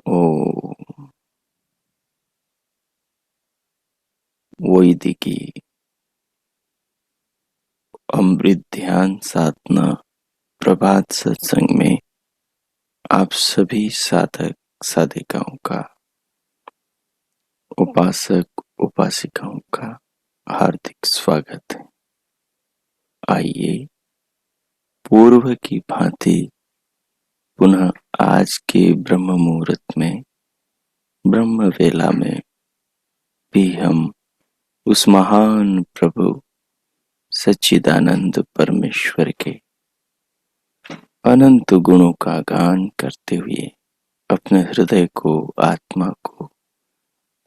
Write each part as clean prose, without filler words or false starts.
ओ वैदिकी अमृत ध्यान साधना प्रभात सत्संग में आप सभी साधक साधिकाओं का, उपासक उपासिकाओं का हार्दिक स्वागत है। आइए पूर्व की भांति पुनः आज के ब्रह्म मुहूर्त में, ब्रह्म वेला में भी हम उस महान प्रभु सच्चिदानंद परमेश्वर के अनंत गुणों का गान करते हुए अपने हृदय को, आत्मा को,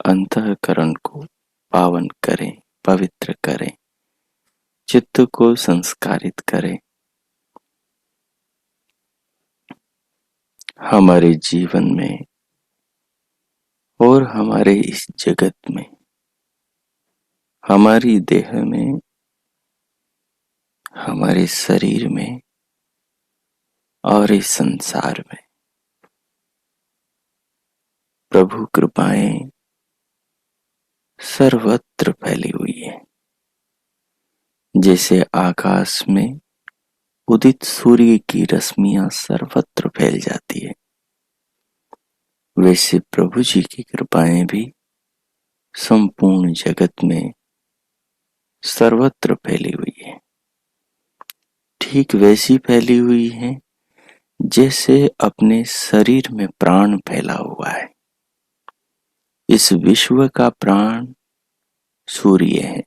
अंतःकरण को पावन करें, पवित्र करें, चित्त को संस्कारित करें। हमारे जीवन में और हमारे इस जगत में, हमारी देह में, हमारे शरीर में और इस संसार में प्रभु कृपाएं सर्वत्र फैली हुई है। जैसे आकाश में उदित सूर्य की रश्मियां सर्वत्र फैल जाती है, वैसे प्रभु जी की कृपाएं भी संपूर्ण जगत में सर्वत्र फैली हुई है। ठीक वैसी फैली हुई है जैसे अपने शरीर में प्राण फैला हुआ है। इस विश्व का प्राण सूर्य है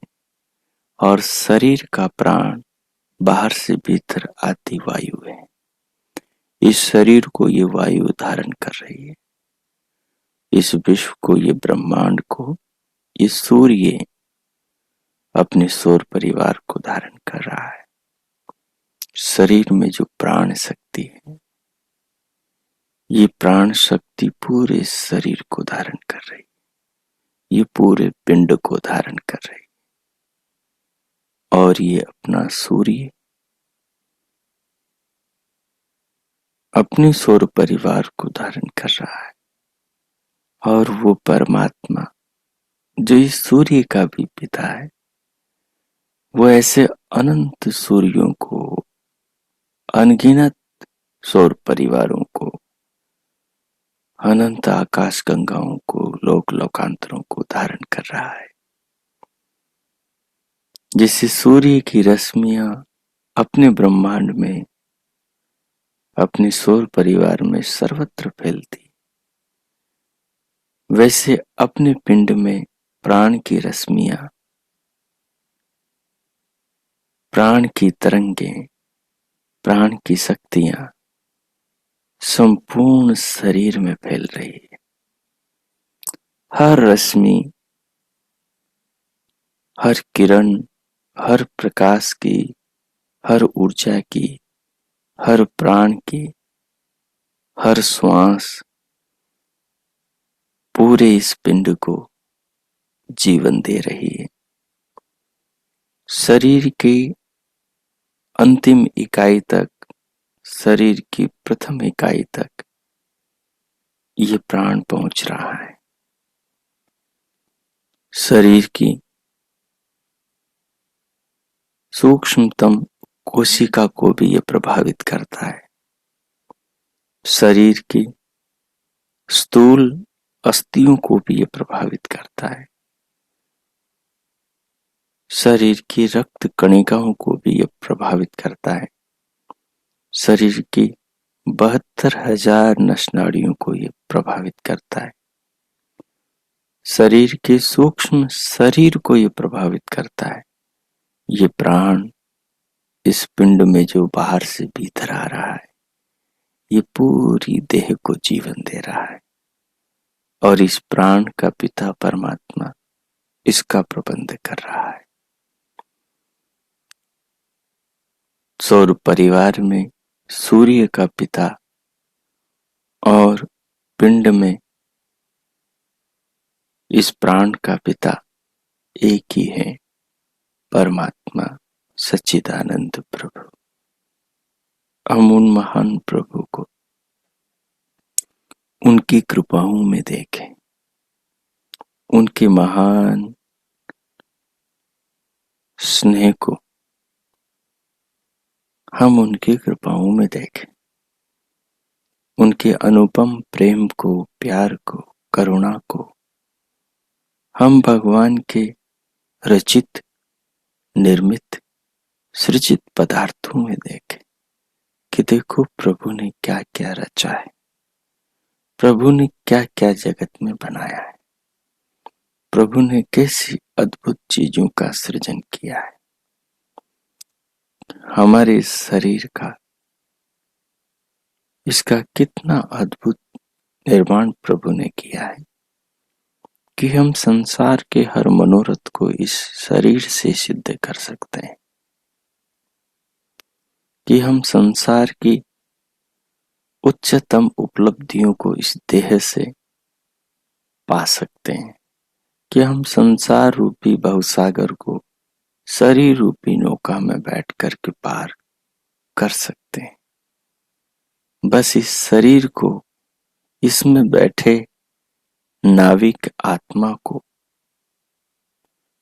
और शरीर का प्राण बाहर से भीतर आती वायु है। इस शरीर को ये वायु धारण कर रही है, इस विश्व को, ये ब्रह्मांड को, ये सूर्य अपने सौर परिवार को धारण कर रहा है। शरीर में जो प्राण शक्ति है, ये प्राण शक्ति पूरे शरीर को धारण कर रही, ये पूरे पिंड को धारण कर रही, और ये अपना सूर्य अपने सौर परिवार को धारण कर रहा है। और वो परमात्मा जो इस सूर्य का भी पिता है, वो ऐसे अनंत सूर्यों को, अनगिनत सौर परिवारों को, अनंत आकाश गंगाओं को, लोक लोकांतरों को धारण कर रहा है। जिससे सूर्य की रश्मियां अपने ब्रह्मांड में, अपने सौर परिवार में सर्वत्र फैलती, वैसे अपने पिंड में प्राण की रश्मियां, प्राण की तरंगें, प्राण की शक्तियां संपूर्ण शरीर में फैल रही है। हर रश्मि, हर किरण, हर प्रकाश की, हर ऊर्जा की, हर प्राण की, हर श्वास पूरे इस पिंड को जीवन दे रही है। शरीर की अंतिम इकाई तक, शरीर की प्रथम इकाई तक ये प्राण पहुंच रहा है। शरीर की सूक्ष्मतम कोशिका को भी ये प्रभावित करता है। शरीर की स्थूल अस्थियों को भी ये प्रभावित करता है। शरीर की रक्त कणिकाओं को भी ये प्रभावित करता है। शरीर की 72,000 नसनाड़ियों को ये प्रभावित करता है। शरीर के सूक्ष्म शरीर को ये प्रभावित करता है। ये प्राण इस पिंड में जो बाहर से भीतर आ रहा है, ये पूरी देह को जीवन दे रहा है और इस प्राण का पिता परमात्मा इसका प्रबंध कर रहा है। सौर परिवार में सूर्य का पिता और पिंड में इस प्राण का पिता एक ही है, परमात्मा सच्चिदानंद प्रभु। हम उन महान प्रभु को उनकी कृपाओं में देखें, उनके महान स्नेह को हम उनकी कृपाओं में देखें, उनके अनुपम प्रेम को, प्यार को, करुणा को हम भगवान के रचित, निर्मित, सृजित पदार्थों में देखें कि देखो प्रभु ने क्या क्या रचा है, प्रभु ने क्या क्या जगत में बनाया है, प्रभु ने कैसी अद्भुत चीजों का सृजन किया है। हमारे शरीर का, इसका कितना अद्भुत निर्माण प्रभु ने किया है कि हम संसार के हर मनोरथ को इस शरीर से सिद्ध कर सकते हैं, कि हम संसार की उच्चतम उपलब्धियों को इस देह से पा सकते हैं, कि हम संसार रूपी भवसागर को शरीर रूपी नौका में बैठ कर के पार कर सकते हैं। बस इस शरीर को, इसमें बैठे नाविक आत्मा को,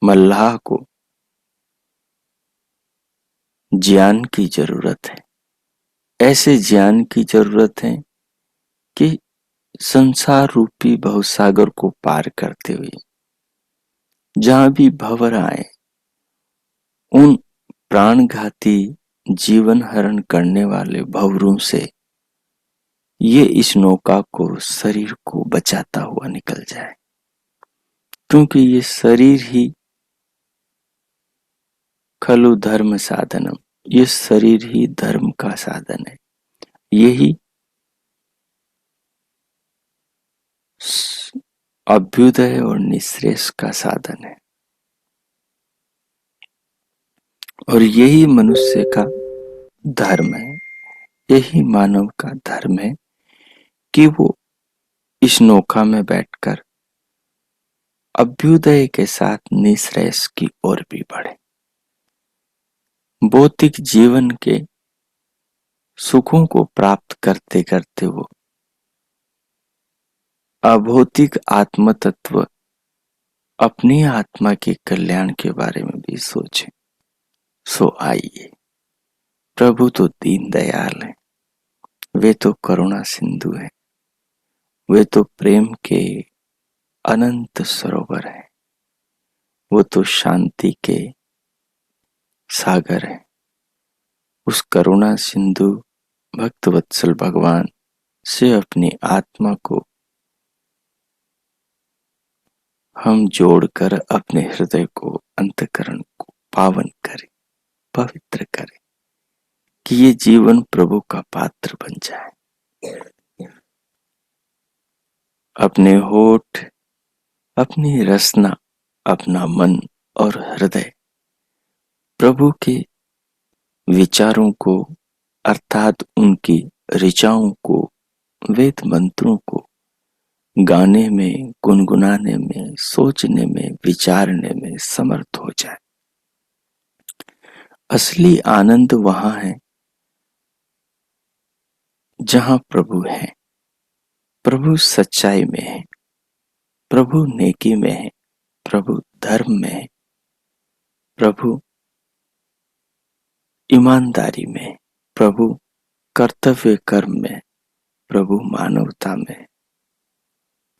मल्लाह को ज्ञान की जरूरत है। ऐसे ज्ञान की जरूरत है कि संसार रूपी भवसागर को पार करते हुए जहां भी भंवर आए, उन प्राणघाती जीवन हरण करने वाले भंवरों से ये इस नौका को, शरीर को बचाता हुआ निकल जाए, क्योंकि ये शरीर ही खलु धर्म साधनम, ये शरीर ही धर्म का साधन है। यही अभ्युदय और निःश्रेयस का साधन है और यही मनुष्य का धर्म है, यही मानव का धर्म है कि वो इस नौका में बैठकर अभ्युदय के साथ निःश्रेयस की ओर भी बढ़े। भौतिक जीवन के सुखों को प्राप्त करते करते वो अभौतिक आत्म तत्व, अपनी आत्मा के कल्याण के बारे में भी सोचे। सो आइए, प्रभु तो दीन दयाल है, वे तो करुणा सिंधु है, वे तो प्रेम के अनंत सरोवर है, वो तो शांति के सागर है। उस करुणा सिंधु भक्त वत्सल भगवान से अपनी आत्मा को हम जोड़कर अपने हृदय को, अंतःकरण को पावन करें, पवित्र करें, कि ये जीवन प्रभु का पात्र बन जाए। अपने होठ, अपनी रसना, अपना मन और हृदय प्रभु के विचारों को, अर्थात उनकी ऋचाओं को, वेद मंत्रों को गाने में, गुनगुनाने में, सोचने में, विचारने में समर्थ हो जाए। असली आनंद वहां है जहां प्रभु है। प्रभु सच्चाई में है, प्रभु नेकी में है, प्रभु धर्म में है, प्रभु ईमानदारी में, प्रभु कर्तव्य कर्म में, प्रभु मानवता में,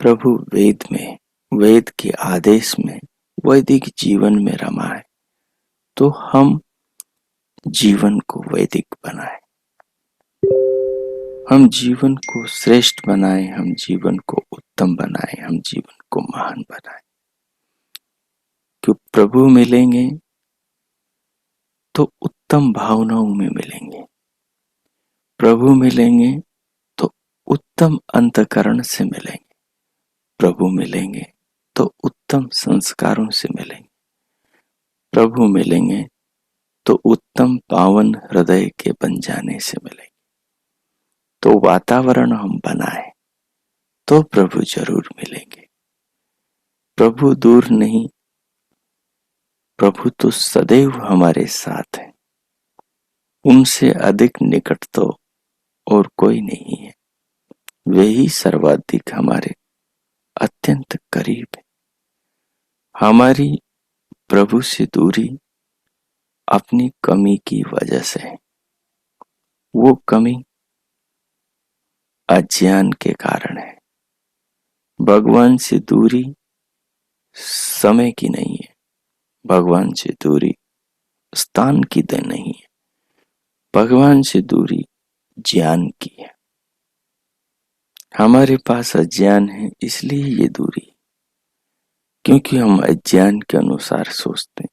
प्रभु वेद में, वेद के आदेश में, वैदिक जीवन में रमा है, तो हम जीवन को वैदिक बनाए, हम जीवन को श्रेष्ठ बनाए, हम जीवन को उत्तम बनाए, हम जीवन को महान बनाए। क्यों प्रभु मिलेंगे तो उत्तम भावनाओं में मिलेंगे, प्रभु मिलेंगे तो उत्तम अंतःकरण से मिलेंगे, प्रभु मिलेंगे तो उत्तम संस्कारों से मिलेंगे, प्रभु मिलेंगे तो उत्तम पावन हृदय के बन जाने से मिलेंगे। तो वातावरण हम बनाए तो प्रभु जरूर मिलेंगे। प्रभु दूर नहीं, प्रभु तो सदैव हमारे साथ है, उनसे अधिक निकट तो और कोई नहीं है, वे ही सर्वाधिक हमारे अत्यंत करीब है। हमारी प्रभु से दूरी अपनी कमी की वजह से है, वो कमी अज्ञान के कारण है। भगवान से दूरी समय की नहीं है, भगवान से दूरी स्थान की नहीं है, भगवान से दूरी ज्ञान की है। हमारे पास अज्ञान है इसलिए ये दूरी, क्योंकि हम अज्ञान के अनुसार सोचते,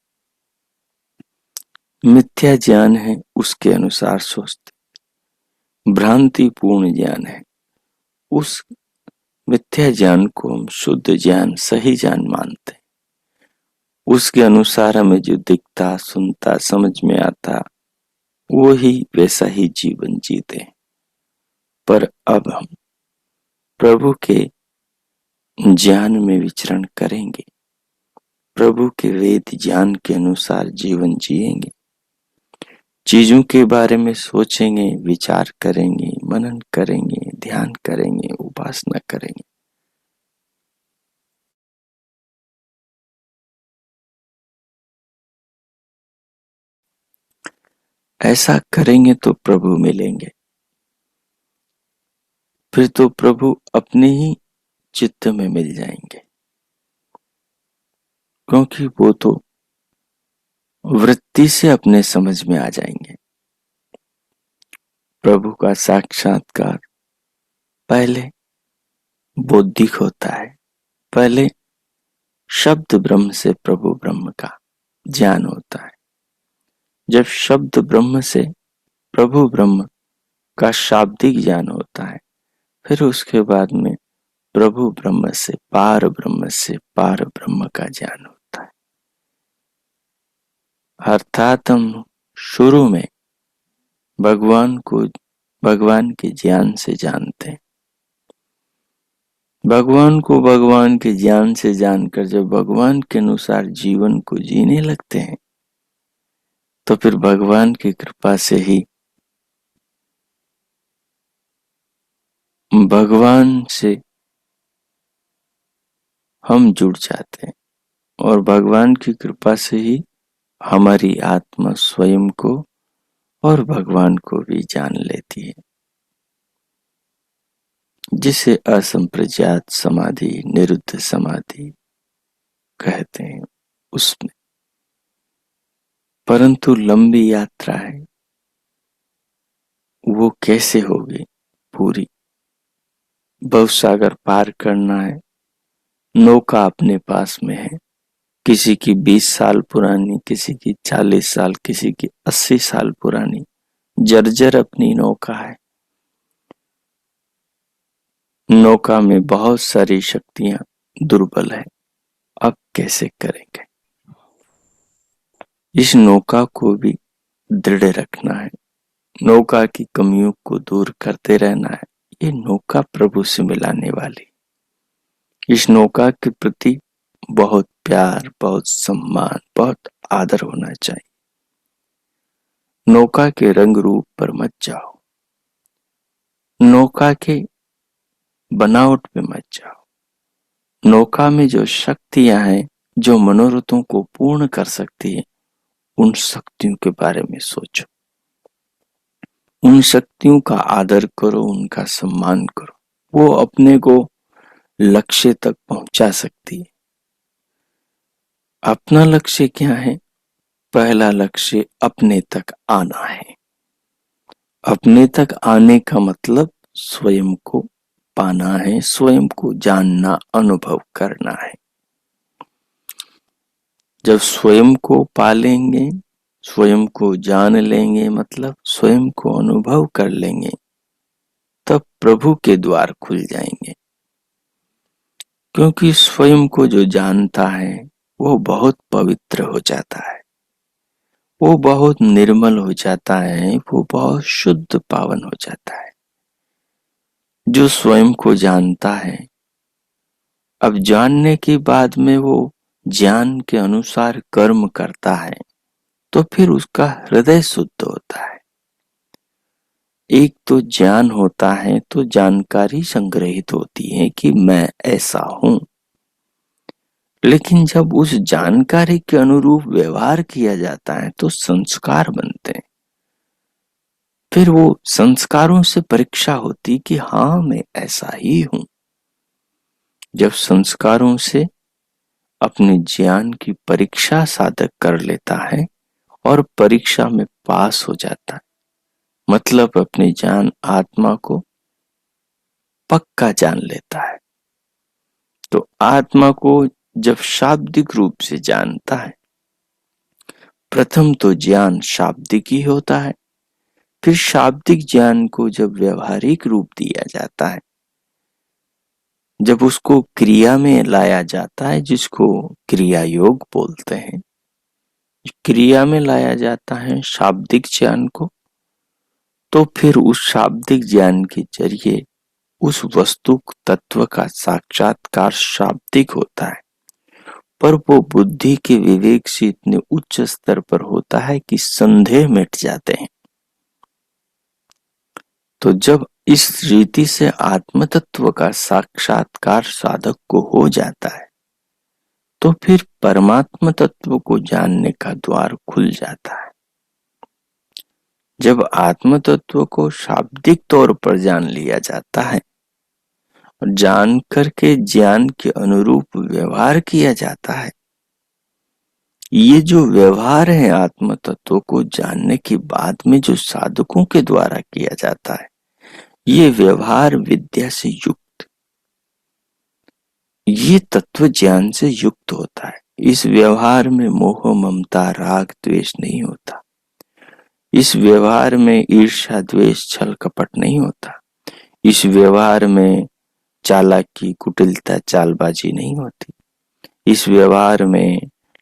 मिथ्या ज्ञान है उसके अनुसार सोचते, भ्रांतिपूर्ण ज्ञान है, उस मिथ्या ज्ञान को हम शुद्ध ज्ञान सही ज्ञान मानते, उसके अनुसार हमें जो दिखता सुनता समझ में आता वो ही वैसा ही जीवन जीते। पर अब हम प्रभु के ज्ञान में विचरण करेंगे, प्रभु के वेद ज्ञान के अनुसार जीवन जिएंगे, चीजों के बारे में सोचेंगे, विचार करेंगे, मनन करेंगे, ध्यान करेंगे, उपासना करेंगे। ऐसा करेंगे तो प्रभु मिलेंगे, फिर तो प्रभु अपने ही चित्त में मिल जाएंगे, क्योंकि वो तो वृत्ति से अपने समझ में आ जाएंगे। प्रभु का साक्षात्कार पहले बौद्धिक होता है, पहले शब्द ब्रह्म से प्रभु ब्रह्म का ज्ञान होता है। जब शब्द ब्रह्म से प्रभु ब्रह्म का शाब्दिक ज्ञान होता है, फिर उसके बाद में प्रभु ब्रह्म से पार ब्रह्म का ज्ञान होता है। अर्थात हम शुरू में भगवान को भगवान के ज्ञान से जानते हैं, भगवान को भगवान के ज्ञान से जानकर जब भगवान के अनुसार जीवन को जीने लगते हैं, तो फिर भगवान की कृपा से ही भगवान से हम जुड़ जाते हैं, और भगवान की कृपा से ही हमारी आत्मा स्वयं को और भगवान को भी जान लेती है, जिसे असंप्रज्ञात समाधि, निरुद्ध समाधि कहते हैं। उसमें परंतु लंबी यात्रा है, वो कैसे होगी पूरी? भवसागर पार करना है, नौका अपने पास में है, किसी की 20 साल पुरानी, किसी की 40 साल, किसी की 80 साल पुरानी जर्जर अपनी नौका है। नौका में बहुत सारी शक्तियां दुर्बल है, अब कैसे करेंगे? इस नौका को भी दृढ़ रखना है, नौका की कमियों को दूर करते रहना है। ये नौका प्रभु से मिलाने वाली, इस नौका के प्रति बहुत प्यार, बहुत सम्मान, बहुत आदर होना चाहिए। नौका के रंग रूप पर मत जाओ, नौका के बनावट पे मत जाओ, नौका में जो शक्तियां हैं जो मनोरथों को पूर्ण कर सकती है, उन शक्तियों के बारे में सोचो। उन शक्तियों का आदर करो, उनका सम्मान करो। वो अपने को लक्ष्य तक पहुंचा सकती है। अपना लक्ष्य क्या है? पहला लक्ष्य अपने तक आना है। अपने तक आने का मतलब स्वयं को पाना है, स्वयं को जानना, अनुभव करना है। जब स्वयं को पालेंगे, स्वयं को जान लेंगे, मतलब स्वयं को अनुभव कर लेंगे, तब प्रभु के द्वार खुल जाएंगे। क्योंकि स्वयं को जो जानता है वो बहुत पवित्र हो जाता है, वो बहुत निर्मल हो जाता है, वो बहुत शुद्ध पावन हो जाता है। जो स्वयं को जानता है, अब जानने के बाद में वो ज्ञान के अनुसार कर्म करता है, तो फिर उसका हृदय शुद्ध होता है। एक तो ज्ञान होता है तो जानकारी संग्रहित होती है कि मैं ऐसा हूं, लेकिन जब उस जानकारी के अनुरूप व्यवहार किया जाता है तो संस्कार बनते हैं। फिर वो संस्कारों से परीक्षा होती कि हाँ मैं ऐसा ही हूं। जब संस्कारों से अपने ज्ञान की परीक्षा साधक कर लेता है और परीक्षा में पास हो जाता है, मतलब अपने जान आत्मा को पक्का जान लेता है। तो आत्मा को जब शाब्दिक रूप से जानता है, प्रथम तो ज्ञान शाब्दिक ही होता है, फिर शाब्दिक ज्ञान को जब व्यवहारिक रूप दिया जाता है, जब उसको क्रिया में लाया जाता है, जिसको क्रिया योग बोलते हैं, क्रिया में लाया जाता है शाब्दिक ज्ञान को, तो फिर उस शाब्दिक ज्ञान के जरिए उस वस्तु तत्व का साक्षात्कार शाब्दिक होता है, पर वो बुद्धि के विवेक से इतने उच्च स्तर पर होता है कि संदेह मिट जाते हैं। तो जब इस रीति से आत्म तत्व का साक्षात्कार साधक को हो जाता है, तो फिर परमात्म तत्व को जानने का द्वार खुल जाता है। जब आत्म तत्व को शाब्दिक तौर पर जान लिया जाता है और जान करके ज्ञान के अनुरूप व्यवहार किया जाता है, ये जो व्यवहार है आत्म तत्व को जानने के बाद में जो साधकों के द्वारा किया जाता है, ये व्यवहार विद्या से युक्त, ये तत्व ज्ञान से युक्त होता है। इस व्यवहार में मोह ममता राग द्वेष नहीं होता। इस व्यवहार में ईर्ष्या द्वेष छल कपट नहीं होता। इस व्यवहार में चालाकी कुटिलता चालबाजी नहीं होती। इस व्यवहार में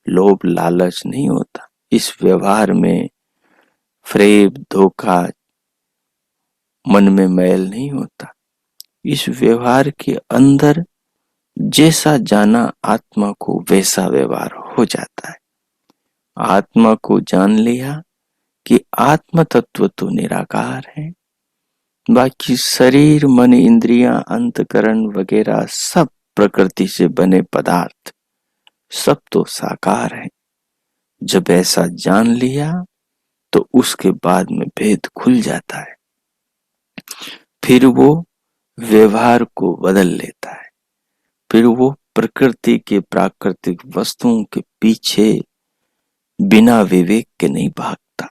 लोभ लालच नहीं होता। इस व्यवहार में फ्रेब धोखा मन में मैल नहीं होता। इस व्यवहार के अंदर जैसा जाना आत्मा को वैसा व्यवहार हो जाता है। आत्मा को जान लिया कि आत्म तत्व तो निराकार है, बाकी शरीर मन इंद्रियां अंतकरण वगैरह सब प्रकृति से बने पदार्थ सब तो साकार है। जब ऐसा जान लिया तो उसके बाद में भेद खुल जाता है। फिर वो व्यवहार को बदल लेता है। फिर वो प्रकृति के प्राकृतिक वस्तुओं के पीछे बिना विवेक के नहीं भागता।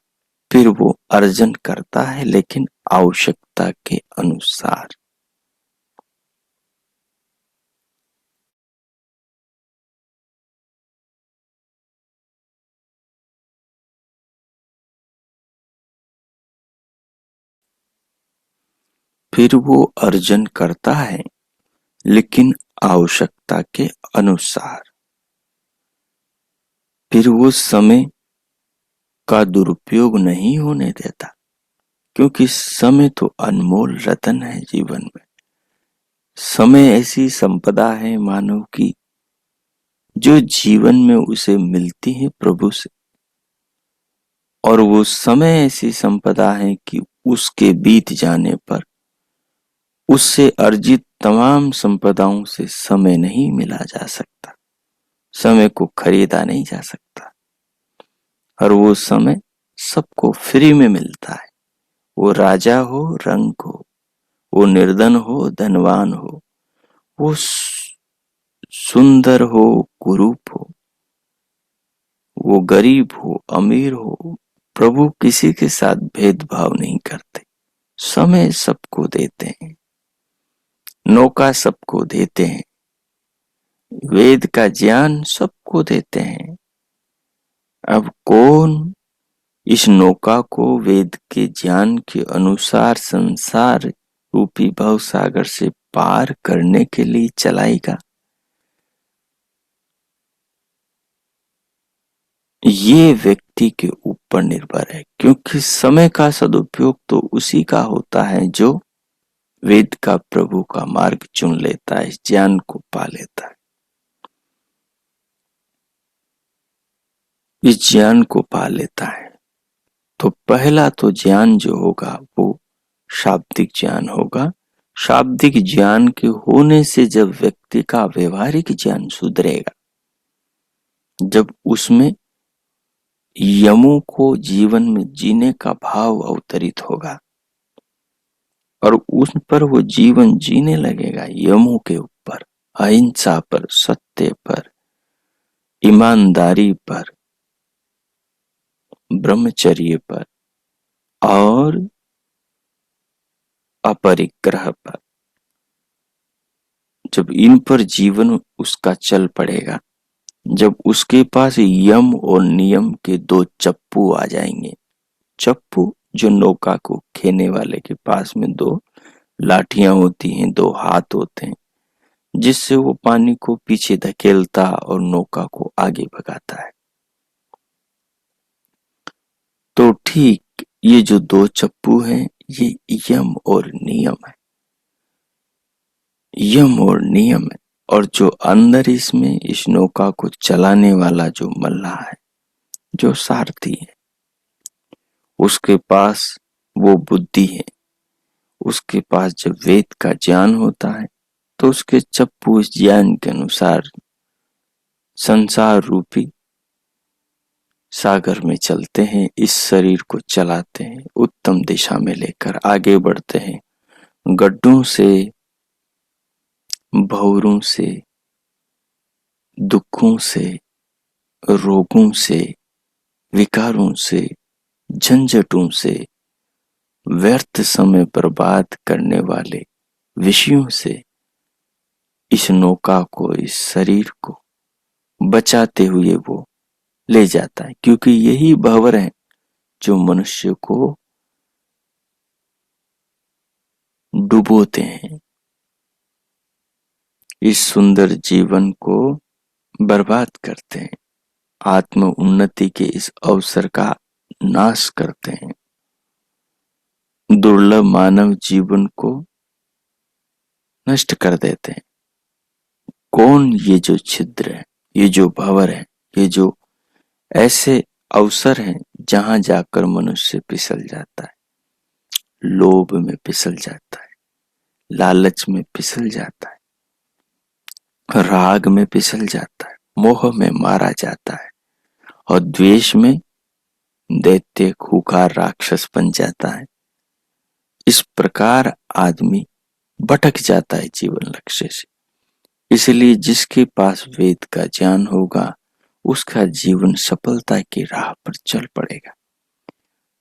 फिर वो अर्जन करता है, लेकिन आवश्यकता के अनुसार। फिर वो अर्जन करता है, लेकिन आवश्यकता के अनुसार। फिर वो समय का दुरुपयोग नहीं होने देता, क्योंकि समय तो अनमोल रतन है जीवन में। समय ऐसी संपदा है मानव की जो जीवन में उसे मिलती है प्रभु से, और वो समय ऐसी संपदा है कि उसके बीत जाने पर उससे अर्जित तमाम संपदाओं से समय नहीं मिला जा सकता, समय को खरीदा नहीं जा सकता। और वो समय सबको फ्री में मिलता है, वो राजा हो रंक हो, वो निर्धन हो धनवान हो, वो सुंदर हो कुरूप हो, वो गरीब हो अमीर हो, प्रभु किसी के साथ भेदभाव नहीं करते। समय सबको देते हैं, नौका सबको देते हैं, वेद का ज्ञान सबको देते हैं। अब कौन इस नौका को वेद के ज्ञान के अनुसार संसार रूपी भव सागर से पार करने के लिए चलाएगा? ये व्यक्ति के ऊपर निर्भर है, क्योंकि समय का सदुपयोग तो उसी का होता है जो वेद का प्रभु का मार्ग चुन लेता है, इस ज्ञान को पा लेता है। इस ज्ञान को पा लेता है। तो पहला तो ज्ञान जो होगा वो शाब्दिक ज्ञान होगा। शाब्दिक ज्ञान के होने से जब व्यक्ति का व्यवहारिक ज्ञान सुधरेगा, जब उसमें यमों को जीवन में जीने का भाव अवतरित होगा और उस पर वो जीवन जीने लगेगा, यमों के ऊपर, अहिंसा पर, सत्य पर, ईमानदारी पर, ब्रह्मचर्य पर और अपरिग्रह पर, जब इन पर जीवन उसका चल पड़ेगा, जब उसके पास यम और नियम के दो चप्पू आ जाएंगे। चप्पू जो नौका को खेने वाले के पास में दो लाठियां होती हैं, दो हाथ होते हैं, जिससे वो पानी को पीछे धकेलता और नौका को आगे भगाता है। तो ठीक ये जो दो चप्पू हैं, ये यम और नियम है, यम और नियम है। और जो अंदर इसमें इस नौका को चलाने वाला जो मल्लाह है, जो सारथी है, उसके पास वो बुद्धि है, उसके पास जब वेद का ज्ञान होता है तो उसके चप्पू इस ज्ञान के अनुसार संसार रूपी सागर में चलते हैं, इस शरीर को चलाते हैं, उत्तम दिशा में लेकर आगे बढ़ते हैं। गड्ढों से, भंवरों से, दुखों से, रोगों से, विकारों से, झंझटों से, व्यर्थ समय बर्बाद करने वाले विषयों से इस नौका को, इस शरीर को बचाते हुए वो ले जाता है, क्योंकि यही भंवर है जो मनुष्य को डुबोते हैं, इस सुंदर जीवन को बर्बाद करते हैं, आत्म उन्नति के इस अवसर का नाश करते हैं, दुर्लभ मानव जीवन को नष्ट कर देते हैं। कौन? ये जो छिद्र है, ये जो भंवर है, ये जो ऐसे अवसर हैं जहां जाकर मनुष्य फिसल जाता है, लोभ में फिसल जाता है, लालच में फिसल जाता है, राग में फिसल जाता है, मोह में मारा जाता है और द्वेष में दैत्य खूंखार राक्षस बन जाता है। इस प्रकार आदमी भटक जाता है जीवन लक्ष्य से। इसलिए जिसके पास वेद का ज्ञान होगा उसका जीवन सफलता की राह पर चल पड़ेगा।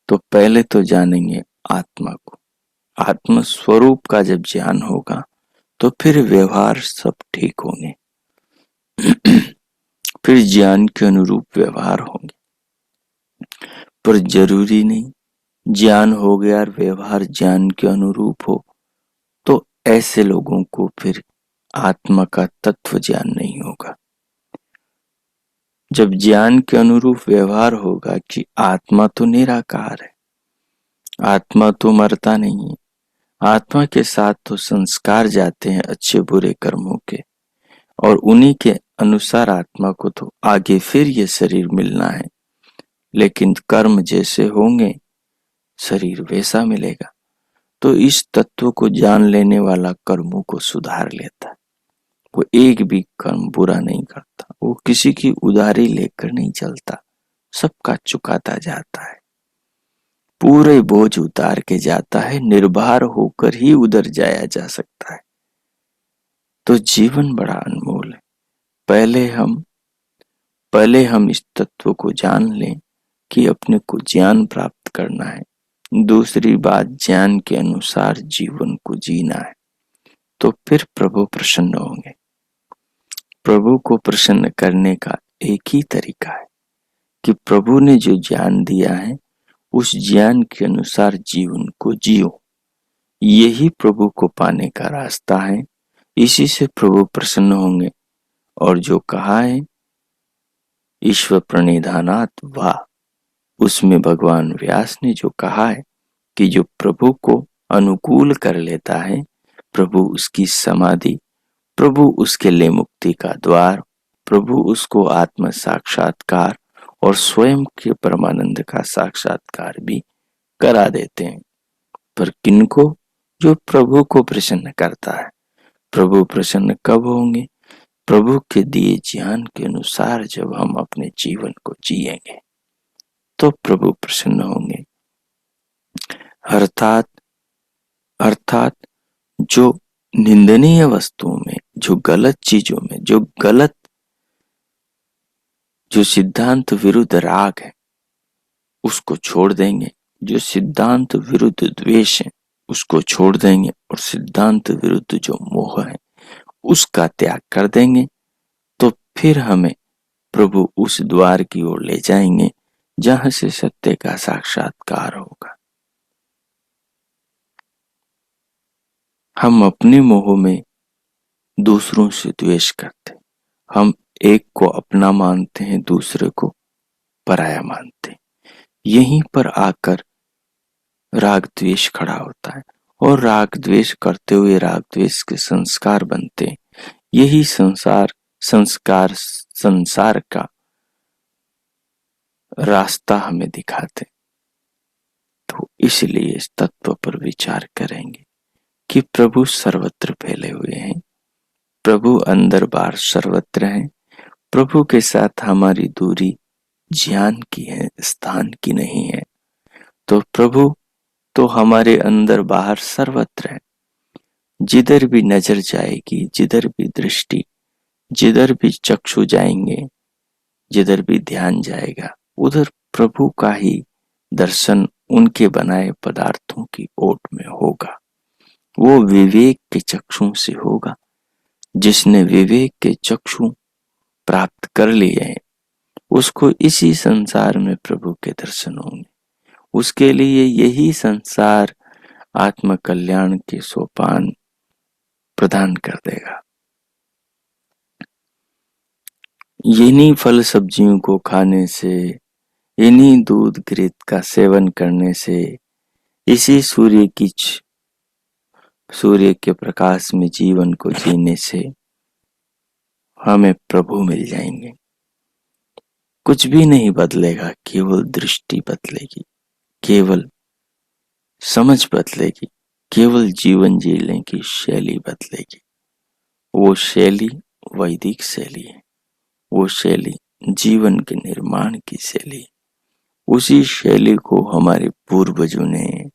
तो पहले तो जानेंगे आत्मा को, आत्म स्वरूप का जब ज्ञान होगा तो फिर व्यवहार सब ठीक होंगे फिर ज्ञान के अनुरूप व्यवहार होंगे। पर जरूरी नहीं ज्ञान हो गया और व्यवहार ज्ञान के अनुरूप हो, तो ऐसे लोगों को फिर आत्मा का तत्व ज्ञान नहीं होगा। जब ज्ञान के अनुरूप व्यवहार होगा कि आत्मा तो निराकार है, आत्मा तो मरता नहीं है, आत्मा के साथ तो संस्कार जाते हैं अच्छे बुरे कर्मों के, और उन्हीं के अनुसार आत्मा को तो आगे फिर ये शरीर मिलना है, लेकिन कर्म जैसे होंगे शरीर वैसा मिलेगा। तो इस तत्व को जान लेने वाला कर्मों को सुधार लेता है, वो एक भी कर्म बुरा नहीं करता, वो किसी की उधारी लेकर नहीं चलता, सबका चुकाता जाता है, पूरे बोझ उतार के जाता है, निर्भर होकर ही उधर जाया जा सकता है। तो जीवन बड़ा अनमोल है। पहले हम इस तत्व को जान लें कि अपने को ज्ञान प्राप्त करना है। दूसरी बात, ज्ञान के अनुसार जीवन को जीना है। तो फिर प्रभु प्रसन्न होंगे। प्रभु को प्रसन्न करने का एक ही तरीका है कि प्रभु ने जो ज्ञान दिया है उस ज्ञान के अनुसार जीवन को जियो। यही प्रभु को पाने का रास्ता है। इसी से प्रभु प्रसन्न होंगे। और जो कहा है ईश्वर प्रणिधानात वाह, उसमें भगवान व्यास ने जो कहा है कि जो प्रभु को अनुकूल कर लेता है, प्रभु उसकी समाधि, प्रभु उसके लिए मुक्ति का द्वार, प्रभु उसको आत्म साक्षात्कार और स्वयं के परमानंद का साक्षात्कार भी करा देते हैं। पर किनको? जो प्रभु को प्रसन्न करता है। प्रभु प्रसन्न कब होंगे? प्रभु के दिए ज्ञान के अनुसार जब हम अपने जीवन को जिएंगे तो प्रभु प्रसन्न होंगे। अर्थात जो निंदनीय वस्तुओं में, जो गलत चीजों में, जो सिद्धांत विरुद्ध राग है उसको छोड़ देंगे। जो सिद्धांत विरुद्ध द्वेष है उसको छोड़ देंगे। और सिद्धांत विरुद्ध जो मोह है उसका त्याग कर देंगे। तो फिर हमें प्रभु उस द्वार की ओर ले जाएंगे जहां से सत्य का साक्षात्कार होगा। हम अपने मोह में दूसरों से द्वेष करते, हम एक को अपना मानते हैं, दूसरे को पराया मानते हैं। यहीं पर आकर राग द्वेष खड़ा होता है और राग द्वेष करते हुए राग द्वेष के संस्कार बनते हैं। यही संसार का रास्ता हमें दिखाते। तो इसलिए इस तत्व पर विचार करेंगे कि प्रभु सर्वत्र फैले हुए हैं। प्रभु अंदर बाहर सर्वत्र हैं। प्रभु के साथ हमारी दूरी ज्ञान की है, स्थान की नहीं है। तो प्रभु तो हमारे अंदर बाहर सर्वत्र है। जिधर भी नजर जाएगी, जिधर भी दृष्टि, जिधर भी चक्षु जाएंगे, जिधर भी ध्यान जाएगा, उधर प्रभु का ही दर्शन उनके बनाए पदार्थों की ओट में होगा। वो विवेक के चक्षु से होगा। जिसने विवेक के चक्षु प्राप्त कर लिए हैं उसको इसी संसार में प्रभु के दर्शन होंगे। उसके लिए यही संसार आत्म कल्याण के सोपान प्रदान कर देगा। इन्हीं फल सब्जियों को खाने से, इन्हीं दूध घृत का सेवन करने से, इसी सूर्य के प्रकाश में जीवन को जीने से हमें प्रभु मिल जाएंगे। कुछ भी नहीं बदलेगा, केवल दृष्टि बदलेगी, केवल समझ बदलेगी, केवल जीवन जीने की शैली बदलेगी। वो शैली वैदिक शैली है। वो शैली जीवन के निर्माण की शैली। उसी शैली को हमारे पूर्वजों ने,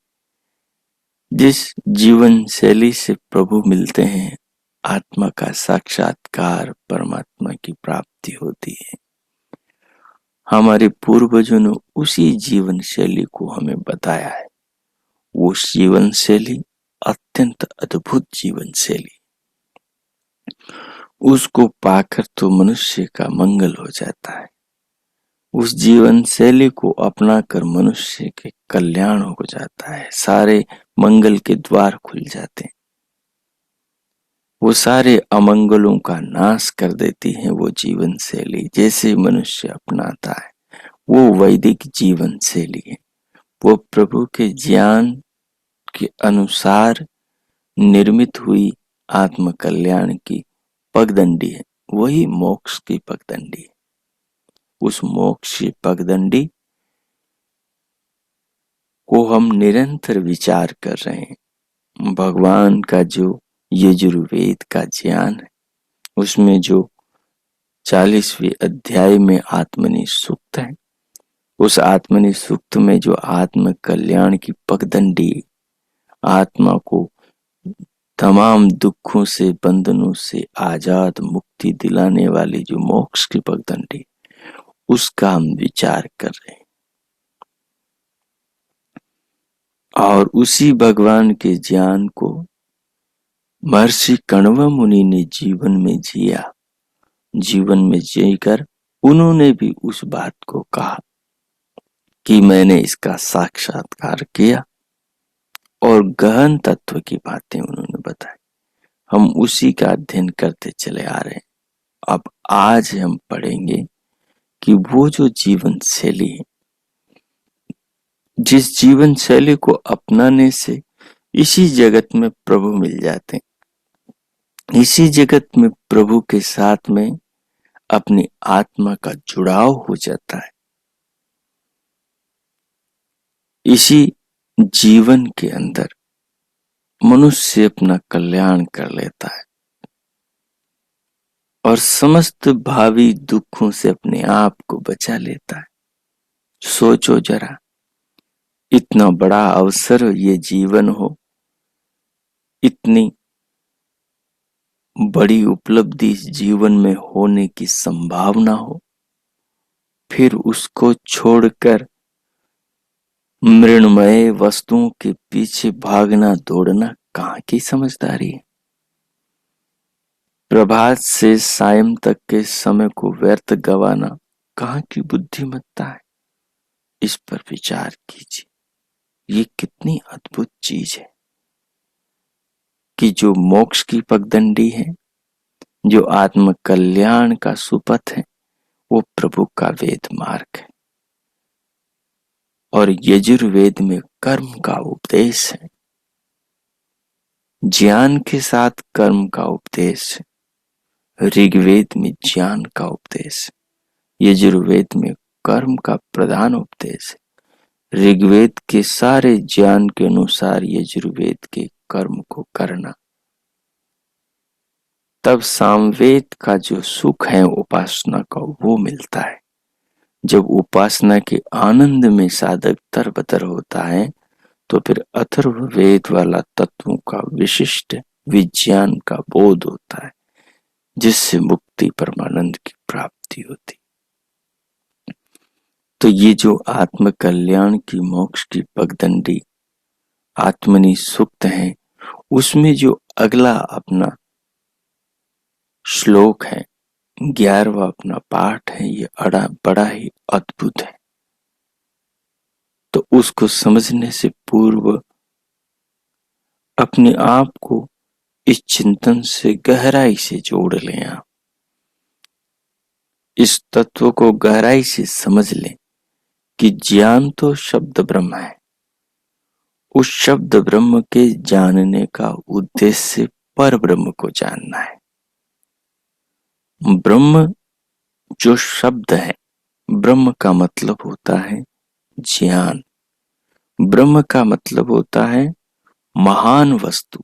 जिस जीवन शैली से प्रभु मिलते हैं, आत्मा का साक्षात्कार, परमात्मा की प्राप्ति होती है, हमारे पूर्वजों ने उसी जीवन शैली को हमें बताया है। वो जीवन शैली अत्यंत अद्भुत जीवन शैली, उसको पाकर तो मनुष्य का मंगल हो जाता है। उस जीवन शैली को अपना कर मनुष्य के कल्याण हो जाता है। सारे मंगल के द्वार खुल जाते हैं। वो सारे अमंगलों का नाश कर देती है वो जीवन शैली। जैसे मनुष्य अपनाता है वो वैदिक जीवन शैली है। वो प्रभु के ज्ञान के अनुसार निर्मित हुई आत्म कल्याण की पगडंडी है। वही मोक्ष की पगडंडी है। उस मोक्ष की पगडंडी को हम निरंतर विचार कर रहे हैं। भगवान का जो यजुर्वेद का ज्ञान है, उसमें जो 40वें अध्याय में आत्मनि सूक्त है, उस आत्मनि सुक्त में जो आत्म कल्याण की पगडंडी, आत्मा को तमाम दुखों से, बंधनों से आजाद मुक्ति दिलाने वाली जो मोक्ष की पगडंडी, उसका हम विचार कर रहे हैं। और उसी भगवान के ज्ञान को महर्षि कण्व मुनि ने जीवन में जिया। जीवन में जीकर उन्होंने भी उस बात को कहा कि मैंने इसका साक्षात्कार किया, और गहन तत्व की बातें उन्होंने बताई। हम उसी का अध्ययन करते चले आ रहे हैं। अब आज हम पढ़ेंगे कि वो जो जीवन शैली है, जिस जीवन शैली को अपनाने से इसी जगत में प्रभु मिल जाते हैं, इसी जगत में प्रभु के साथ में अपनी आत्मा का जुड़ाव हो जाता है, इसी जीवन के अंदर मनुष्य अपना कल्याण कर लेता है और समस्त भावी दुखों से अपने आप को बचा लेता है। सोचो जरा, इतना बड़ा अवसर ये जीवन हो, इतनी बड़ी उपलब्धि जीवन में होने की संभावना हो, फिर उसको छोड़कर मृण्मय वस्तुओं के पीछे भागना दौड़ना कहाँ की समझदारी है। प्रभात से सायं तक के समय को व्यर्थ गवाना कहाँ की बुद्धिमत्ता है। इस पर विचार कीजिए। ये कितनी अद्भुत चीज है कि जो मोक्ष की पगडंडी है, जो आत्म कल्याण का सुपथ है, वो प्रभु का वेद मार्ग है। और यजुर्वेद में कर्म का उपदेश है, ज्ञान के साथ कर्म का उपदेश है। ऋग्वेद में ज्ञान का उपदेश है, यजुर्वेद में कर्म का प्रधान उपदेश है। ऋग्वेद के सारे ज्ञान के अनुसार यजुर्वेद के कर्म को करना, तब सामवेद का जो सुख है उपासना का, वो मिलता है। जब उपासना के आनंद में साधक तरबतर होता है, तो फिर अथर्ववेद वाला तत्वों का विशिष्ट विज्ञान का बोध होता है, जिससे मुक्ति परमानंद की प्राप्ति होती। तो ये जो आत्म कल्याण की मोक्ष की पगडंडी आत्मनि सुक्त है, उसमें जो अगला अपना श्लोक है, 11वां अपना पाठ है, ये बड़ा ही अद्भुत है। तो उसको समझने से पूर्व अपने आप को इस चिंतन से गहराई से जोड़ लें। आप इस तत्व को गहराई से समझ लें कि ज्ञान तो शब्द ब्रह्म है। उस शब्द ब्रह्म के जानने का उद्देश्य पर ब्रह्म को जानना है। ब्रह्म जो शब्द है, ब्रह्म का मतलब होता है ज्ञान, ब्रह्म का मतलब होता है महान वस्तु,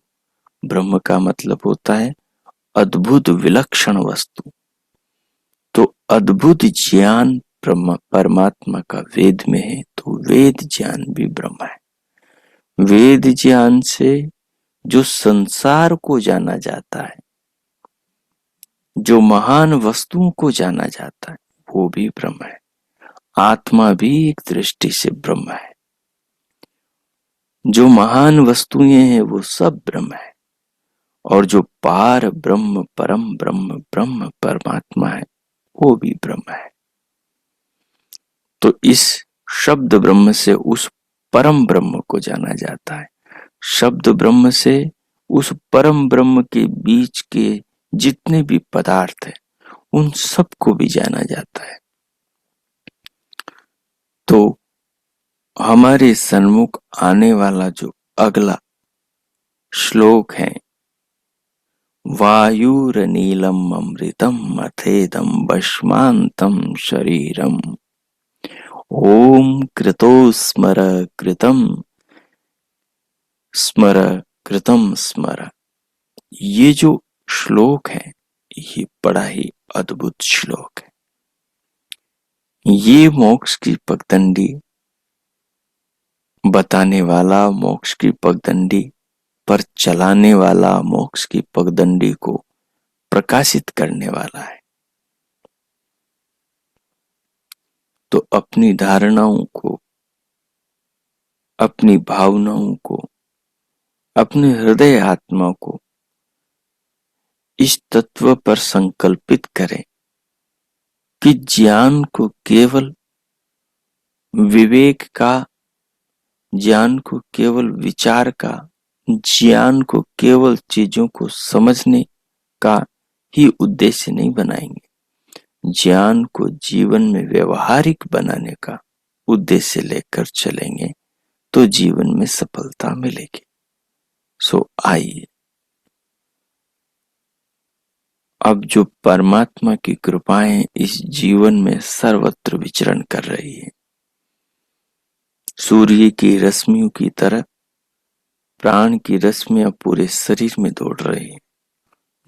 ब्रह्म का मतलब होता है अद्भुत विलक्षण वस्तु। तो अद्भुत ज्ञान परमात्मा का वेद में है, तो वेद ज्ञान भी ब्रह्म है। वेद ज्ञान से जो संसार को जाना जाता है, जो महान वस्तुओं को जाना जाता है, वो भी ब्रह्म है। आत्मा भी एक दृष्टि से ब्रह्म है। जो महान वस्तुएं हैं वो सब ब्रह्म है, और जो पार ब्रह्म, परम ब्रह्म, ब्रह्म परमात्मा है, वो भी ब्रह्म है। तो इस शब्द ब्रह्म से उस परम ब्रह्म को जाना जाता है। शब्द ब्रह्म से उस परम ब्रह्म के बीच के जितने भी पदार्थ हैं, उन सबको भी जाना जाता है। तो हमारे सन्मुख आने वाला जो अगला श्लोक है, वायुरनीलम अमृतम अथेदम भस्मांतम शरीरम ओम कृतो स्मर कृतम स्मर कृतम स्मर। ये जो श्लोक है, ये बड़ा ही अद्भुत श्लोक है। ये मोक्ष की पगडंडी बताने वाला, मोक्ष की पगडंडी पर चलाने वाला, मोक्ष की पगडंडी को प्रकाशित करने वाला है। तो अपनी धारणाओं को, अपनी भावनाओं को, अपने हृदय आत्मा को इस तत्व पर संकल्पित करें कि ज्ञान को केवल विवेक का, ज्ञान को केवल विचार का, ज्ञान को केवल चीजों को समझने का ही उद्देश्य नहीं बनाएंगे। ज्ञान को जीवन में व्यवहारिक बनाने का उद्देश्य लेकर चलेंगे तो जीवन में सफलता मिलेगी। सो आइए, अब जो परमात्मा की कृपाएं इस जीवन में सर्वत्र विचरण कर रही है, सूर्य की रश्मियों की तरह प्राण की रश्मियां पूरे शरीर में दौड़ रही है,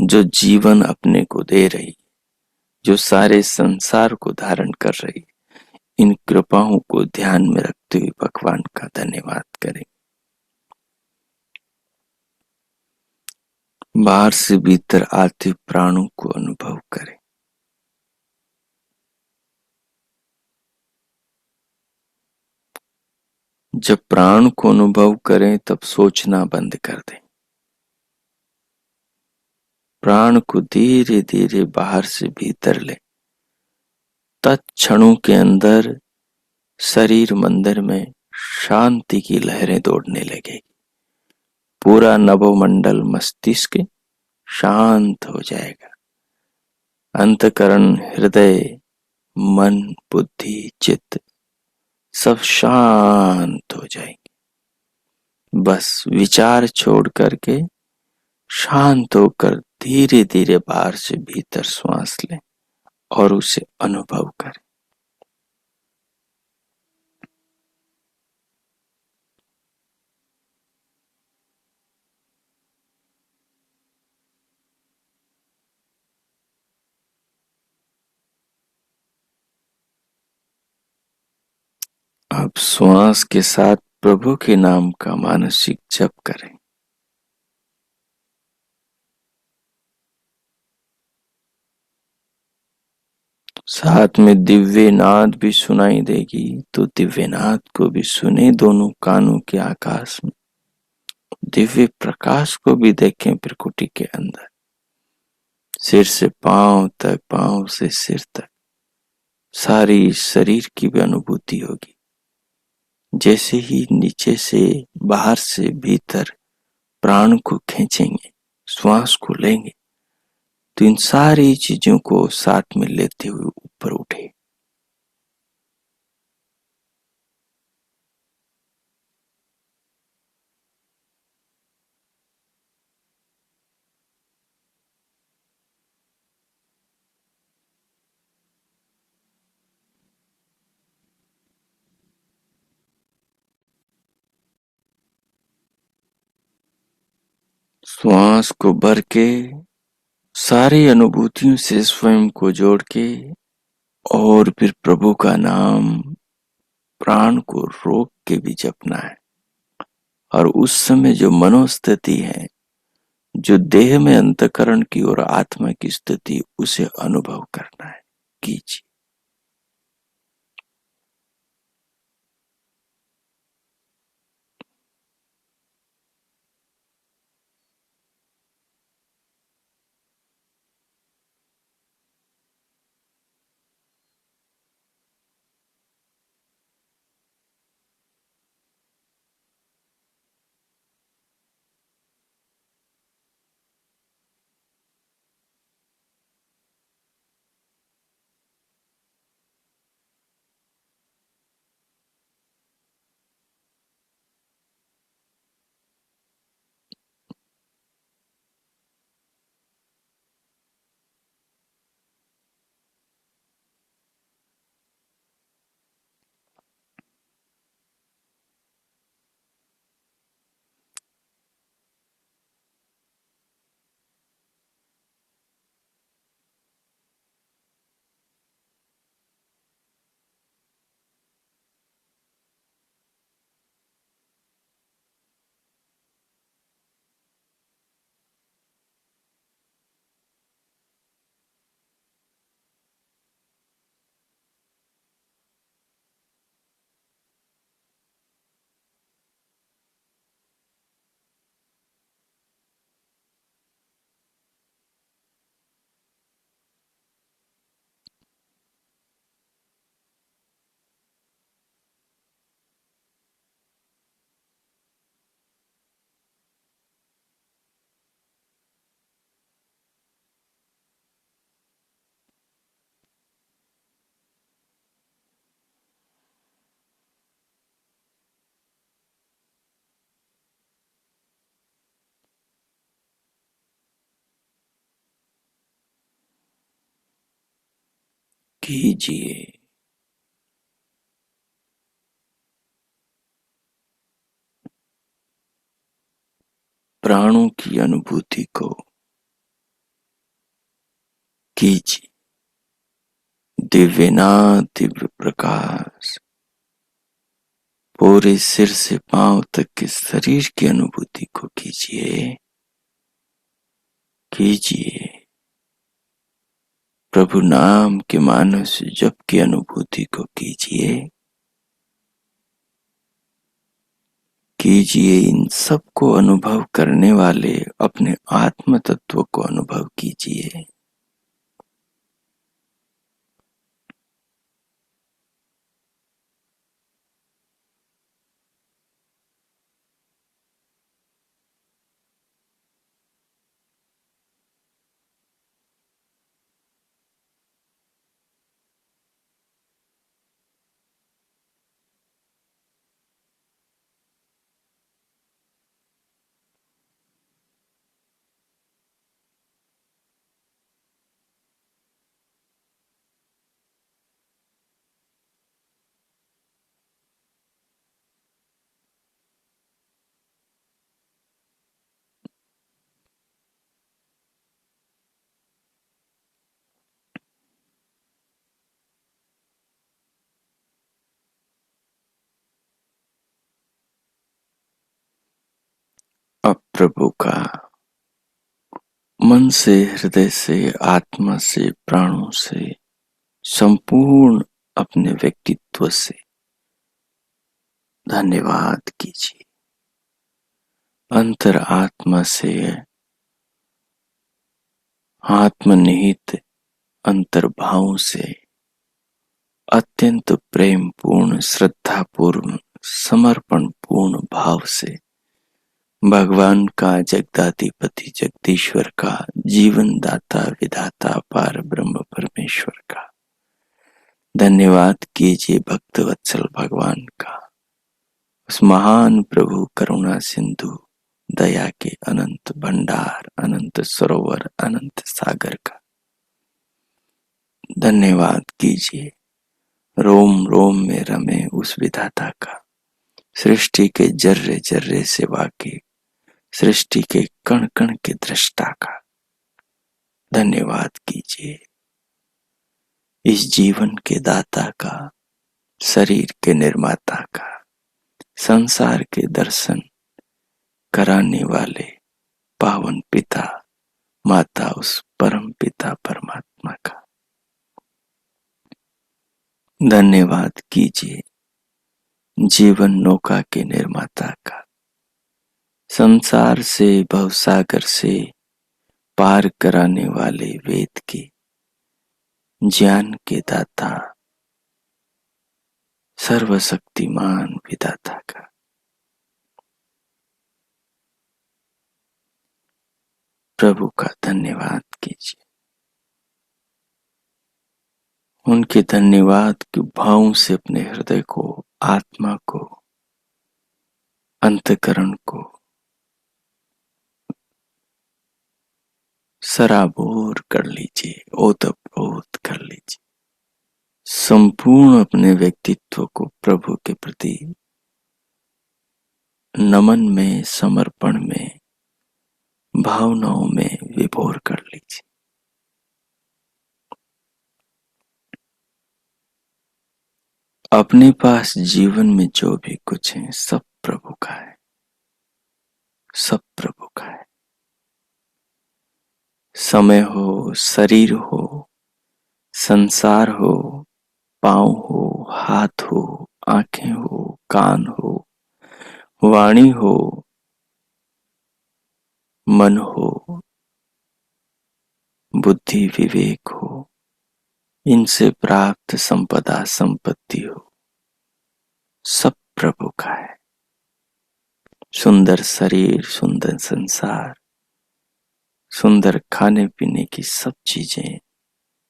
जो जीवन अपने को दे रही, जो सारे संसार को धारण कर रही। इन कृपाओं को ध्यान में रखते हुए भगवान का धन्यवाद करें। बाहर से भीतर आते प्राणों को अनुभव करें। जब प्राण को अनुभव करें तब सोचना बंद कर दें। प्राण को धीरे धीरे बाहर से भीतर ले। तत्क्षणों के अंदर शरीर मंदिर में शांति की लहरें दौड़ने लगेगी। पूरा नभोमंडल मस्तिष्क शांत हो जाएगा। अंतकरण, हृदय, मन, बुद्धि, चित्त सब शांत हो जाएंगे। बस विचार छोड़ करके शांत होकर धीरे धीरे बाहर से भीतर श्वास लें और उसे अनुभव करें। अब श्वास के साथ प्रभु के नाम का मानसिक जप करें। साथ में दिव्य नाद भी सुनाई देगी, तो दिव्य नाद को भी सुने दोनों कानों के आकाश में। दिव्य प्रकाश को भी देखें प्रकृति के अंदर। सिर से पांव तक, पांव से सिर तक सारी शरीर की भी अनुभूति होगी। जैसे ही नीचे से बाहर से भीतर प्राण को खींचेंगे, श्वास को लेंगे, तो इन सारी चीजों को साथ में लेते हुए ऊपर उठे। श्वास को भर के सारी अनुभूतियों से स्वयं को जोड़ के और फिर प्रभु का नाम प्राण को रोक के भी जपना है। और उस समय जो मनोस्थिति है, जो देह में अंतकरण की और आत्मा की स्थिति, उसे अनुभव करना है। कीजिए। कीजिए। प्राणों की अनुभूति को कीजिए। दिव्यनाथ दिव्य प्रकाश पूरे सिर से पांव तक के शरीर की अनुभूति को कीजिए। कीजिए। प्रभु नाम के मानस जप की अनुभूति को कीजिए। कीजिए। इन सब को अनुभव करने वाले अपने आत्म तत्व को अनुभव कीजिए। अब प्रभु का मन से, हृदय से, आत्मा से, प्राणों से, संपूर्ण अपने व्यक्तित्व से धन्यवाद कीजिए। अंतर आत्मा से, आत्मनिहित अंतर्भाव से, अत्यंत प्रेम पूर्ण, श्रद्धा पूर्ण, समर्पण पूर्ण भाव से भगवान का, जगदाधिपति जगदीश्वर का, जीवन दाता विधाता पार ब्रह्म परमेश्वर का धन्यवाद कीजिए। भक्त वत्सल भगवान का, उस महान प्रभु करुणा सिंधु दया के अनंत भंडार, अनंत सरोवर, अनंत सागर का धन्यवाद कीजिए। रोम रोम में रमे उस विधाता का, सृष्टि के जर्रे जर्रे से वाकिफ, सृष्टि के कण कण के दृष्टा का धन्यवाद कीजिए। इस जीवन के दाता का, शरीर के निर्माता का, संसार के दर्शन कराने वाले पावन पिता माता उस परम पिता परमात्मा का धन्यवाद कीजिए। जीवन नौका के निर्माता का, संसार से भवसागर से पार कराने वाले वेद के ज्ञान के दाता, सर्वशक्तिमान विधाता का प्रभु का धन्यवाद कीजिए। उनके धन्यवाद के भावों से अपने हृदय को, आत्मा को, अंतकरण को सराबोर कर लीजिए, ओतप्रोत कर लीजिए। संपूर्ण अपने व्यक्तित्व को प्रभु के प्रति नमन में, समर्पण में, भावनाओं में विभोर कर लीजिए। अपने पास जीवन में जो भी कुछ है सब प्रभु का है, सब प्रभु का है। समय हो, शरीर हो, संसार हो, पांव हो, हाथ हो, आंखें हो, कान हो, वाणी हो, मन हो, बुद्धि विवेक हो, इनसे प्राप्त संपदा संपत्ति हो, सब प्रभु का है। सुंदर शरीर, सुंदर संसार, सुंदर खाने पीने की सब चीजें,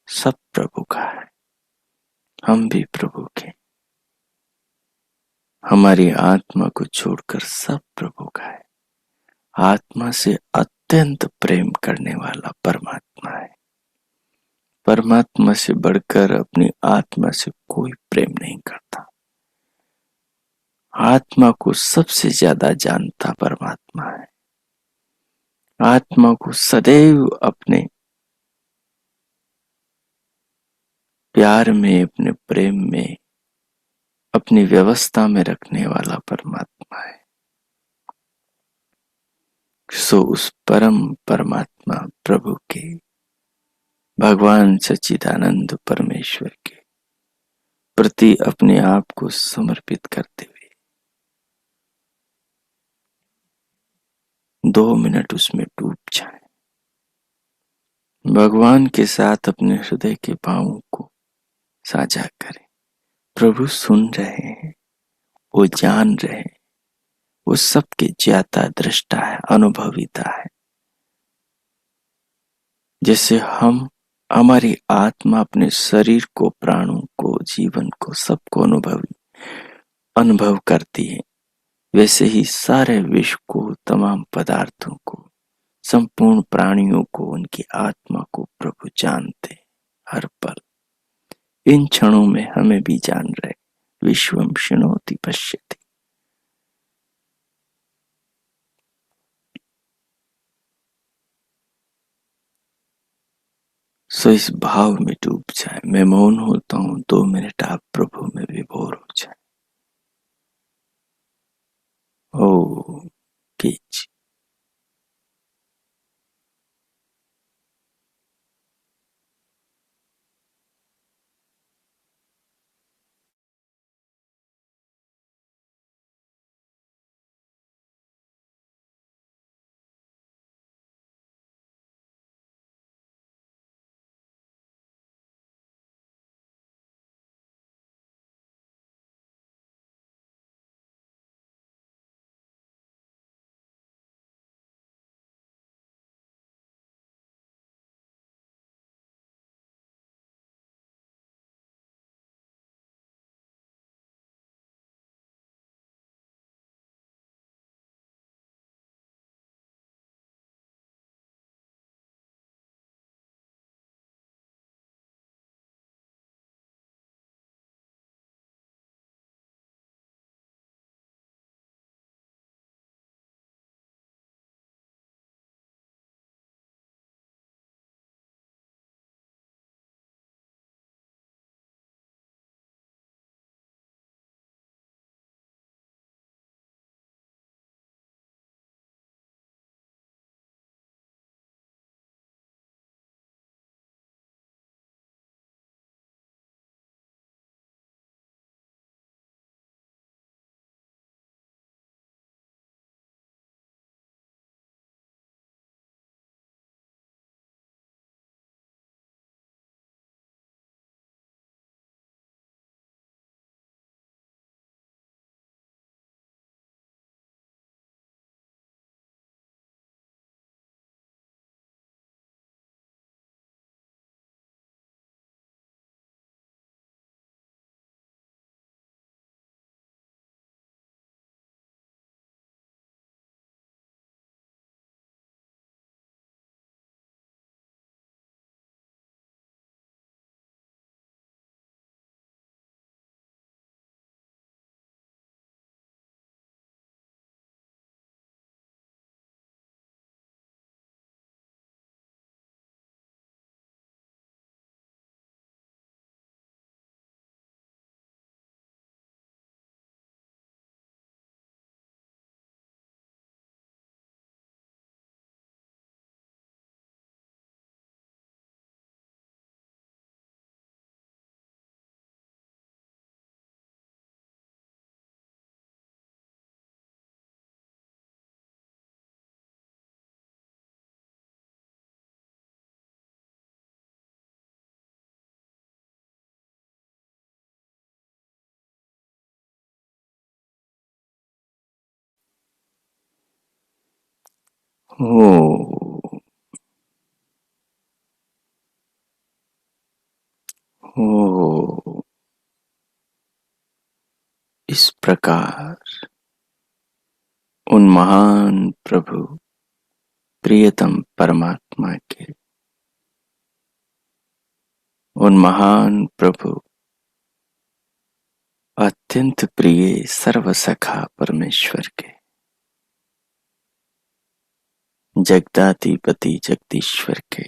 सब प्रभु का है। हम भी प्रभु के। हमारी आत्मा को छोड़कर सब प्रभु का है। आत्मा से अत्यंत प्रेम करने वाला परमात्मा है। परमात्मा से बढ़कर अपनी आत्मा से कोई प्रेम नहीं करता। आत्मा को सबसे ज्यादा जानता परमात्मा है। आत्मा को सदैव अपने प्यार में, अपने प्रेम में, अपनी व्यवस्था में रखने वाला परमात्मा है। सो उस परम परमात्मा प्रभु के, भगवान सच्चिदानंद परमेश्वर के प्रति अपने आप को समर्पित करते हुए 2 मिनट उसमें डूब जाएं। भगवान के साथ अपने हृदय के भावों को साझा करें। प्रभु सुन रहे हैं, वो जान रहे हैं, वो सबके ज्ञाता दृष्टा है, अनुभविता है। जैसे हमारी आत्मा अपने शरीर को, प्राणों को, जीवन को, सबको अनुभव करती है, वैसे ही सारे विश्व को, तमाम पदार्थों को, संपूर्ण प्राणियों को, उनकी आत्मा को प्रभु जानते हर पल। इन क्षणों में हमें भी जान रहे। विश्वम शृणोति पश्यति। सो इस भाव में डूब जाए। मैं मौन होता हूं, 2 मिनट आप प्रभु में विभोर हो जाए। ओ कीजिए। ओ ओ इस प्रकार उन महान प्रभु, प्रियतम परमात्मा के उन महान प्रभु अत्यंत प्रिय सर्वसखा परमेश्वर के, जगदाधिपति जगदीश्वर के,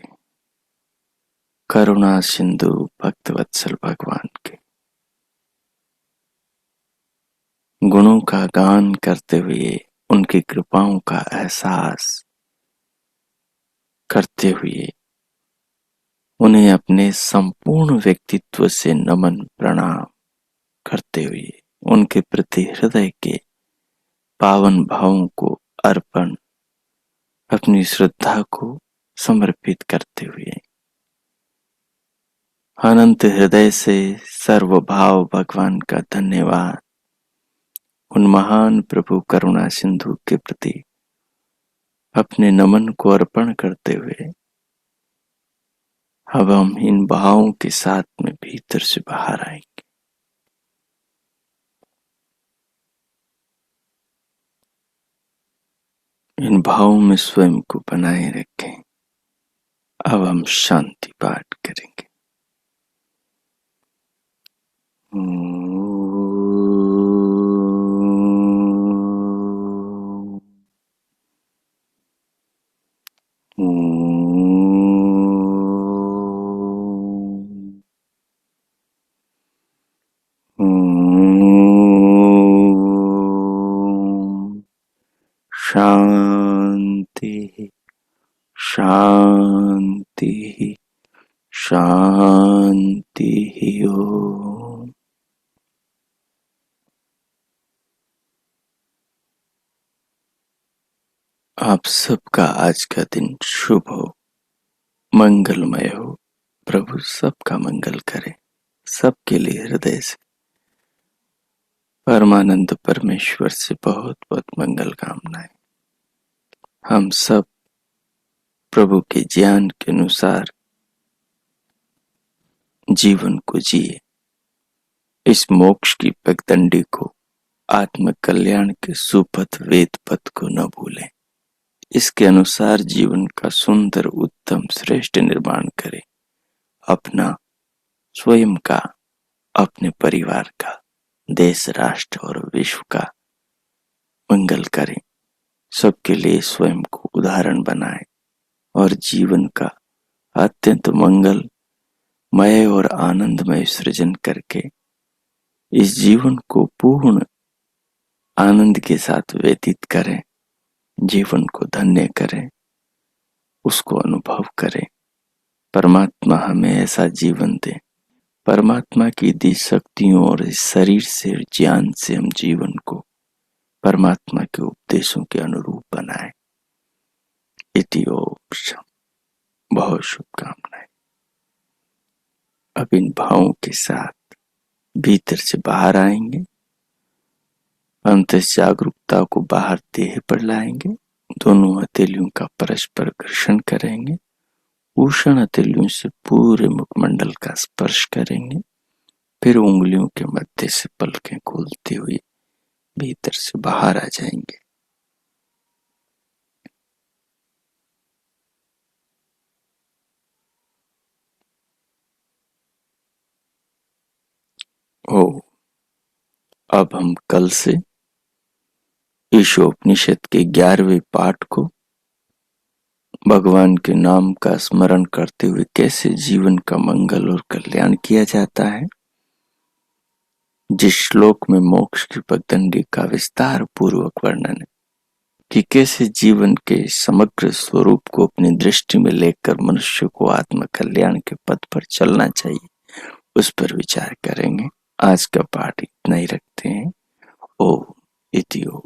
करुणा सिंधु भक्त वत्सल भगवान के गुणों का गान करते हुए, उनकी कृपाओं का एहसास करते हुए, उन्हें अपने संपूर्ण व्यक्तित्व से नमन प्रणाम करते हुए, उनके प्रति हृदय के पावन भावों को अर्पण, अपनी श्रद्धा को समर्पित करते हुए, अनंत हृदय से सर्वभाव भगवान का धन्यवाद उन महान प्रभु करुणा सिंधु के प्रति अपने नमन को अर्पण करते हुए, अब हम इन भावों के साथ में भीतर से बाहर आएंगे। इन भावों में स्वयं को बनाए रखें। अब हम शांति पाठ करेंगे। शांति शांति शांति ओम। आप सबका आज का दिन शुभ हो, मंगलमय हो। प्रभु सबका मंगल करे, सबके लिए हृदय से परमानंद परमेश्वर से बहुत बहुत मंगल कामनाएं। हम सब प्रभु के ज्ञान के अनुसार जीवन को जिए, इस मोक्ष की पगडंडी को, आत्म कल्याण के सुपथ वेद पथ को न भूलें। इसके अनुसार जीवन का सुंदर उत्तम श्रेष्ठ निर्माण करें। अपना, स्वयं का, अपने परिवार का, देश राष्ट्र और विश्व का मंगल करें। सबके लिए स्वयं को उदाहरण बनाएं और जीवन का अत्यंत मंगलमय और आनंदमय सृजन करके इस जीवन को पूर्ण आनंद के साथ व्यतीत करें। जीवन को धन्य करें, उसको अनुभव करें। परमात्मा हमें ऐसा जीवन दे, परमात्मा की दी शक्तियों और इस शरीर से, ज्ञान से हम जीवन को परमात्मा के उपदेशों के अनुरूप बनाएं। इति ओम। बहुत शुभकामनाएं। अब इन भावों के साथ भीतर से बाहर आएंगे, अंतर जागरूकता को बाहर देह पर लाएंगे। दोनों हथेलियों का परस्पर घर्षण करेंगे। उष्ण हथेलियों से पूरे मुखमंडल का स्पर्श करेंगे। फिर उंगलियों के मध्य से पलकें खोलते हुए भीतर से बाहर आ जाएंगे। ओ, अब हम कल से ईशोपनिषद के 11वें पाठ को भगवान के नाम का स्मरण करते हुए कैसे जीवन का मंगल और कल्याण किया जाता है, जिस श्लोक में मोक्ष की पगडंडी का विस्तार पूर्वक वर्णन है कि कैसे जीवन के समग्र स्वरूप को अपनी दृष्टि में लेकर मनुष्य को आत्म कल्याण के पथ पर चलना चाहिए, उस पर विचार करेंगे। आज का पाठ इतना ही रखते हैं। ओम इति ओम।